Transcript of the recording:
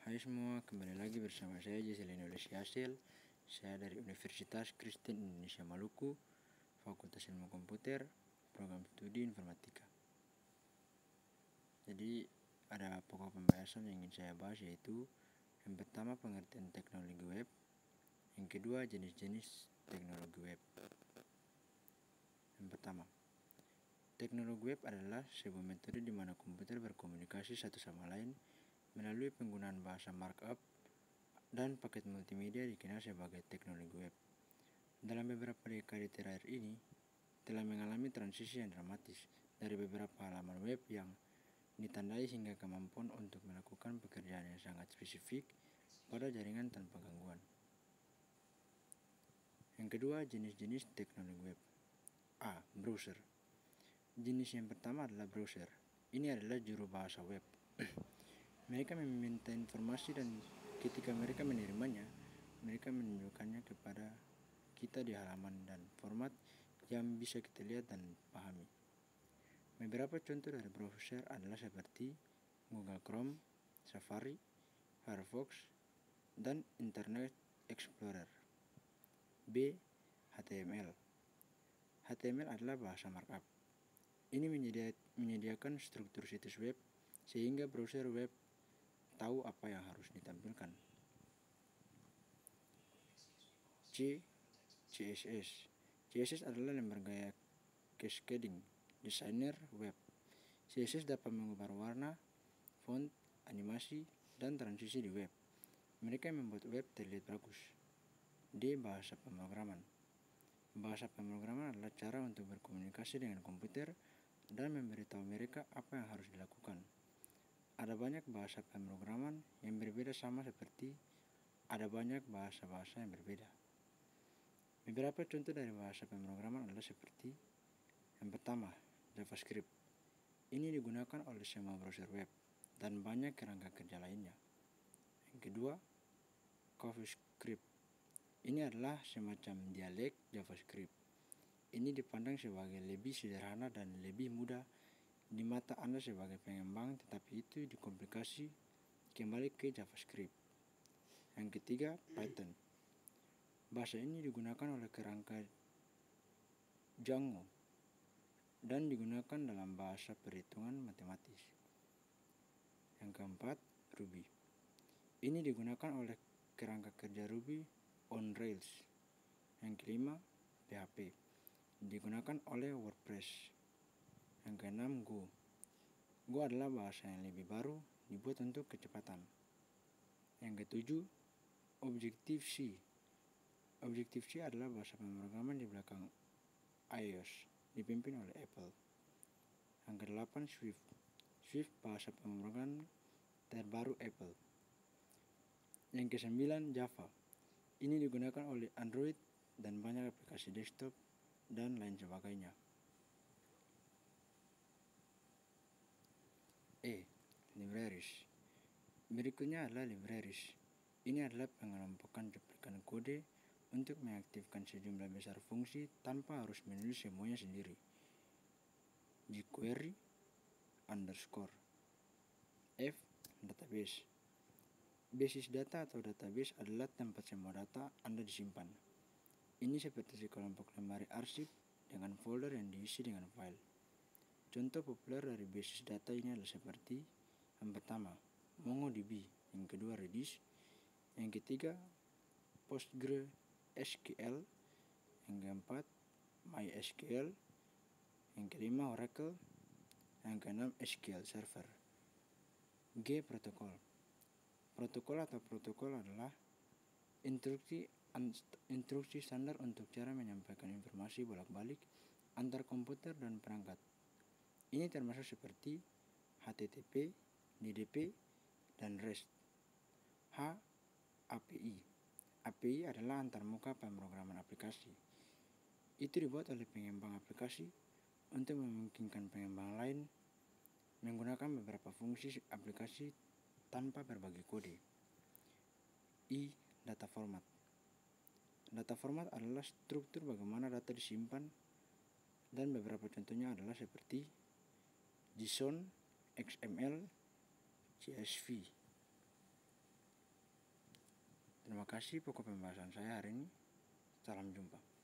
Hai semua, kembali lagi bersama saya Jesselin Hasil. Saya dari Universitas Kristen Indonesia Maluku, Fakultas Ilmu Komputer, Program Studi Informatika. Jadi ada pokok pembahasan yang ingin saya bahas, yaitu yang pertama pengertian teknologi web, yang kedua jenis-jenis teknologi web. Yang pertama, teknologi web adalah sebuah metode di mana komputer berkomunikasi satu sama lain melalui penggunaan bahasa markup dan paket multimedia dikenal sebagai teknologi web. Dalam beberapa dekade terakhir ini, telah mengalami transisi yang dramatis dari beberapa halaman web yang ditandai hingga kemampuan untuk melakukan pekerjaan yang sangat spesifik pada jaringan tanpa gangguan. Yang kedua, jenis-jenis teknologi web. A. Browser. Jenis yang pertama adalah browser. Ini adalah juru bahasa web. Mereka meminta informasi dan ketika mereka menerimanya, mereka menunjukkannya kepada kita di halaman dan format yang bisa kita lihat dan pahami. Beberapa contoh dari browser adalah seperti Google Chrome, Safari, Firefox, dan Internet Explorer. B. HTML. HTML adalah bahasa markup. Ini menyediakan struktur situs web sehingga browser web tahu apa yang harus ditampilkan. C. CSS. CSS adalah lembaga cascading designer web. CSS dapat mengubah warna, font, animasi, dan transisi di web. Mereka membuat web terlihat bagus. D. Bahasa pemrograman. Bahasa pemrograman adalah cara untuk berkomunikasi dengan komputer dan memberitahu mereka apa yang harus dilakukan. Ada banyak bahasa pemrograman yang berbeda, sama seperti ada banyak bahasa-bahasa yang berbeda. Beberapa contoh dari bahasa pemrograman adalah seperti yang pertama, JavaScript. Ini digunakan oleh semua browser web dan banyak kerangka kerja lainnya. Yang kedua, CoffeeScript. Ini adalah semacam dialek JavaScript. Ini dipandang sebagai lebih sederhana dan lebih mudah di mata Anda sebagai pengembang, tetapi itu dikomplikasi kembali ke JavaScript. Yang ketiga, Python. Bahasa ini digunakan oleh kerangka Django dan digunakan dalam bahasa perhitungan matematis. Yang keempat, Ruby. Ini digunakan oleh kerangka kerja Ruby on Rails. Yang kelima, PHP. Digunakan oleh WordPress. Yang keenam, Go. Go adalah bahasa yang lebih baru, dibuat untuk kecepatan. Yang ketujuh, Objective-C. Objective-C adalah bahasa pemrograman di belakang iOS, dipimpin oleh Apple. Yang kedelapan, Swift. Swift bahasa pemrograman terbaru Apple. Yang kesembilan, Java. Ini digunakan oleh Android dan banyak aplikasi desktop dan lain sebagainya. E. Libraries. Berikutnya adalah libraries. Ini adalah pengelompokan cuplikan kode untuk mengaktifkan sejumlah besar fungsi tanpa harus menulis semuanya sendiri. jQuery _ F. Database. Basis data atau database adalah tempat semua data Anda disimpan. Ini seperti sekelompok lemari arsip dengan folder yang diisi dengan file. Contoh populer dari basis data ini adalah seperti yang pertama, MongoDB, yang kedua Redis, yang ketiga PostgreSQL, yang keempat MySQL, yang kelima Oracle, yang keenam SQL Server. G. Protokol. Protokol atau protokol adalah instruksi standar untuk cara menyampaikan informasi bolak-balik antar komputer dan perangkat. Ini termasuk seperti HTTP, DDP, dan REST. H. API. API adalah antarmuka pemrograman aplikasi. Itu dibuat oleh pengembang aplikasi untuk memungkinkan pengembang lain menggunakan beberapa fungsi aplikasi tanpa berbagi kode. I. Data format. Data format adalah struktur bagaimana data disimpan, dan beberapa contohnya adalah seperti JSON, XML, CSV. Terima kasih pokok pembahasan saya hari ini. Salam jumpa.